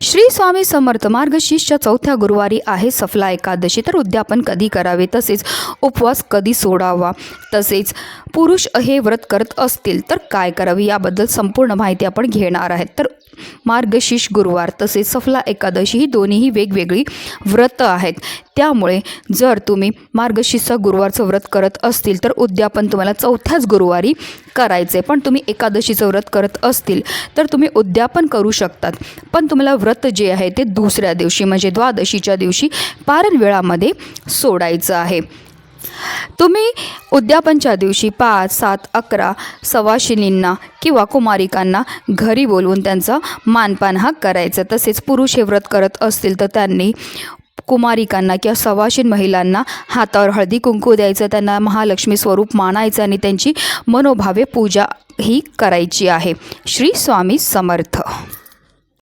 श्री स्वामी समर्थ मार्गशीर्षच्या चौथ्या गुरुवारी आहे सफला एकादशी। तर उद्यापन कधी करावे, तसेच उपवास कधी सोडावा, तसेच पुरुष हे व्रत करत असतील तर काय करावे याबद्दल संपूर्ण माहिती आपण घेणार आहेत। तर मार्गशीर्ष गुरुवार तसेच सफला एकादशी ही दोन्हीही वेगवेगळी व्रत आहेत। त्यामुळे जर तुम्ही मार्गशीर्ष गुरुवारचं व्रत करत असतील तर उद्यापन तुम्हाला चौथ्याच गुरुवारी करायचे, पण तुम्ही एकादशीचं व्रत करत असतील तर तुम्ही उद्यापन करू शकतात, पण तुम्हाला व्रत जे आहे ते दुसऱ्या दिवशी म्हणजे द्वादशीच्या दिवशी पारण वेळामध्ये सोडायचं आहे। तुम्ही उद्यापनच्या दिवशी 5, 7, 11 सवाशिनींना किंवा कुमारिकांना घरी बोलवून त्यांचा मानपान हा करायचा। तसेच पुरुष हे व्रत करत असतील तर त्यांनी कुमारिकांना किंवा सवाशीन महिलांना हातावर हळदी कुंकू द्यायचं, त्यांना महालक्ष्मी स्वरूप मानायचं आणि त्यांची मनोभावे पूजा ही करायची आहे। श्री स्वामी समर्थ।